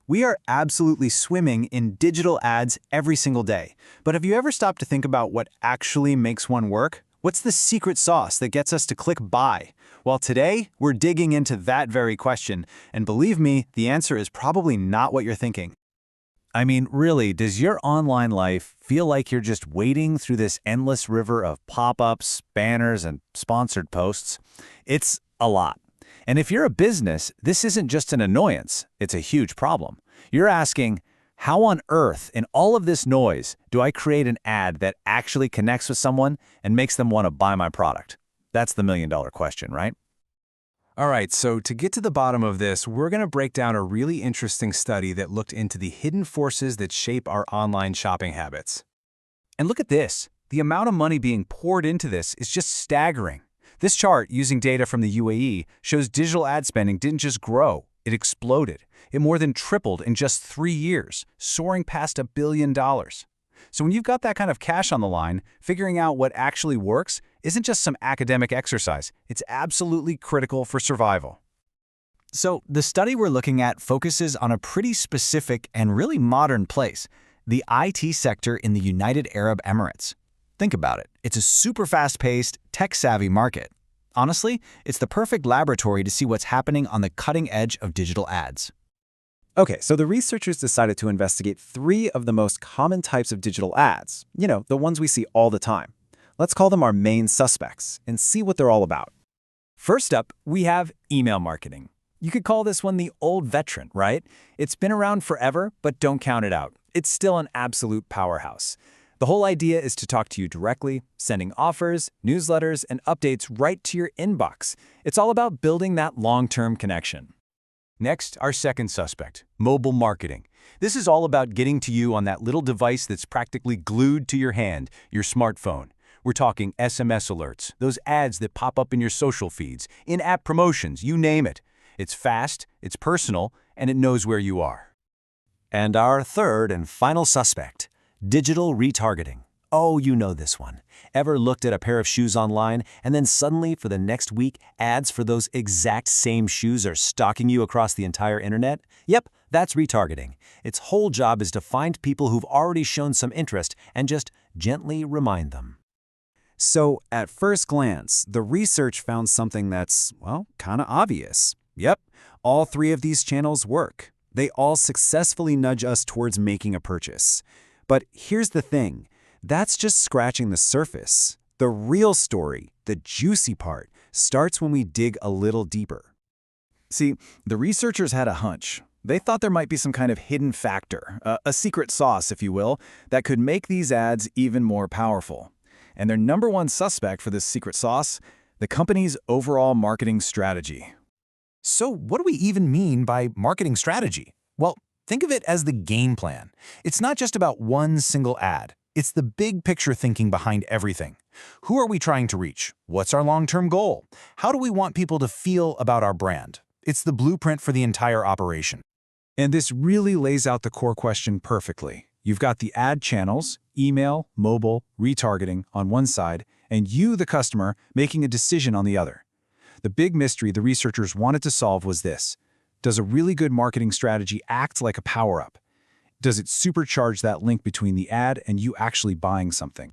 We are absolutely swimming in digital ads every single day. But have you ever stopped to think about what actually makes one work? What's the secret sauce that gets us to click buy? Well, today, we're digging into that very question. And believe me, the answer is probably not what you're thinking. I mean, really, does your online life feel like you're just wading through this endless river of pop-ups, banners, and sponsored posts? It's a lot. And if you're a business, this isn't just an annoyance, it's a huge problem. You're asking, how on earth, in all of this noise, do I create an ad that actually connects with someone and makes them want to buy my product? That's the million-dollar question, right? All right, so to get to the bottom of this, we're going to break down a really interesting study that looked into the hidden forces that shape our online shopping habits. And look at this. The amount of money being poured into this is just staggering. This chart, using data from the UAE, shows digital ad spending didn't just grow, it exploded. It more than tripled in just 3 years, soaring past $1 billion. So when you've got that kind of cash on the line, figuring out what actually works isn't just some academic exercise. It's absolutely critical for survival. So the study we're looking at focuses on a pretty specific and really modern place, the IT sector in the United Arab Emirates. Think about it. It's a super fast-paced, tech-savvy market. Honestly, it's the perfect laboratory to see what's happening on the cutting edge of digital ads. Okay, so the researchers decided to investigate 3 of the most common types of digital ads, the ones we see all the time. Let's call them our main suspects and see what they're all about. First up, we have email marketing. You could call this one the old veteran, right? It's been around forever, but don't count it out. It's still an absolute powerhouse. The whole idea is to talk to you directly, sending offers, newsletters, and updates right to your inbox. It's all about building that long-term connection. Next, our second suspect, mobile marketing. This is all about getting to you on that little device that's practically glued to your hand, your smartphone. We're talking SMS alerts, those ads that pop up in your social feeds, in-app promotions, you name it. It's fast, it's personal, and it knows where you are. And our third and final suspect, digital retargeting. Oh, you know this one. Ever looked at a pair of shoes online and then suddenly for the next week, ads for those exact same shoes are stalking you across the entire internet? Yep, that's retargeting. Its whole job is to find people who've already shown some interest and just gently remind them. So, at first glance, the research found something that's, kind of obvious. Yep, all 3 of these channels work. They all successfully nudge us towards making a purchase. But here's the thing. That's just scratching the surface. The real story, the juicy part, starts when we dig a little deeper. See, the researchers had a hunch. They thought there might be some kind of hidden factor, a secret sauce, if you will, that could make these ads even more powerful. And their number one suspect for this secret sauce, the company's overall marketing strategy. So what do we even mean by marketing strategy? Well, think of it as the game plan. It's not just about one single ad. It's the big picture thinking behind everything. Who are we trying to reach? What's our long-term goal? How do we want people to feel about our brand? It's the blueprint for the entire operation. And this really lays out the core question perfectly. You've got the ad channels, email, mobile, retargeting on one side, and you, the customer, making a decision on the other. The big mystery the researchers wanted to solve was this. Does a really good marketing strategy act like a power-up? Does it supercharge that link between the ad and you actually buying something?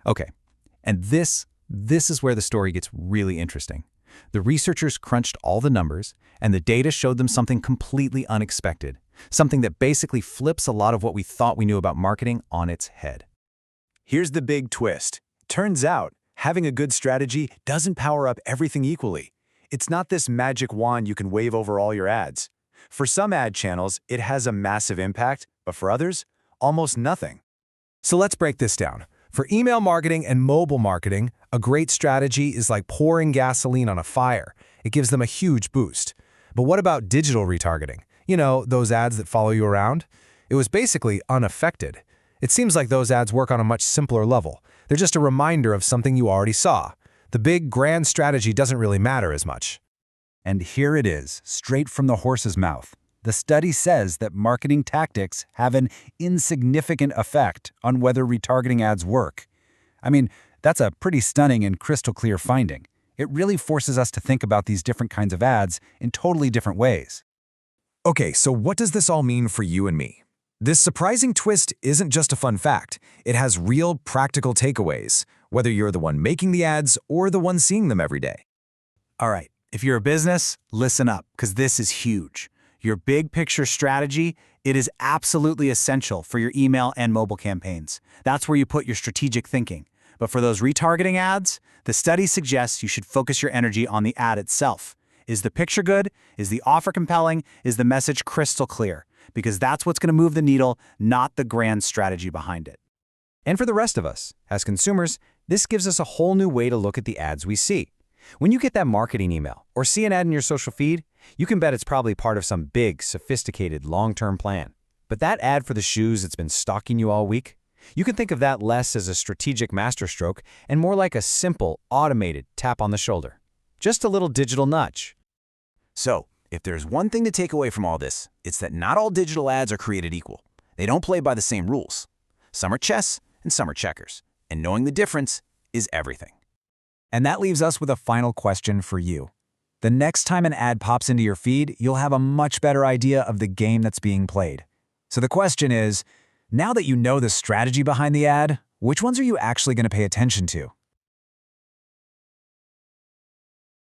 Okay, and this is where the story gets really interesting. The researchers crunched all the numbers, and the data showed them something completely unexpected, something that basically flips a lot of what we thought we knew about marketing on its head. Here's the big twist. Turns out, having a good strategy doesn't power up everything equally. It's not this magic wand you can wave over all your ads. For some ad channels, it has a massive impact, but for others, almost nothing. So let's break this down. For email marketing and mobile marketing, a great strategy is like pouring gasoline on a fire. It gives them a huge boost. But what about digital retargeting? You know, those ads that follow you around? It was basically unaffected. It seems like those ads work on a much simpler level. They're just a reminder of something you already saw. The big, grand strategy doesn't really matter as much. And here it is, straight from the horse's mouth. The study says that marketing tactics have an insignificant effect on whether retargeting ads work. I mean, that's a pretty stunning and crystal clear finding. It really forces us to think about these different kinds of ads in totally different ways. Okay, so what does this all mean for you and me? This surprising twist isn't just a fun fact. It has real, practical takeaways, whether you're the one making the ads or the one seeing them every day. All right, if you're a business, listen up, because this is huge. Your big picture strategy, it is absolutely essential for your email and mobile campaigns. That's where you put your strategic thinking. But for those retargeting ads, the study suggests you should focus your energy on the ad itself. Is the picture good? Is the offer compelling? Is the message crystal clear? Because that's what's going to move the needle, not the grand strategy behind it. And for the rest of us, as consumers, this gives us a whole new way to look at the ads we see. When you get that marketing email or see an ad in your social feed, you can bet it's probably part of some big, sophisticated, long-term plan. But that ad for the shoes that's been stalking you all week, you can think of that less as a strategic masterstroke and more like a simple, automated tap on the shoulder. Just a little digital nudge. So, if there's one thing to take away from all this, it's that not all digital ads are created equal. They don't play by the same rules. Some are chess and some are checkers. And knowing the difference is everything. And that leaves us with a final question for you. The next time an ad pops into your feed, you'll have a much better idea of the game that's being played. So the question is, now that you know the strategy behind the ad, which ones are you actually going to pay attention to?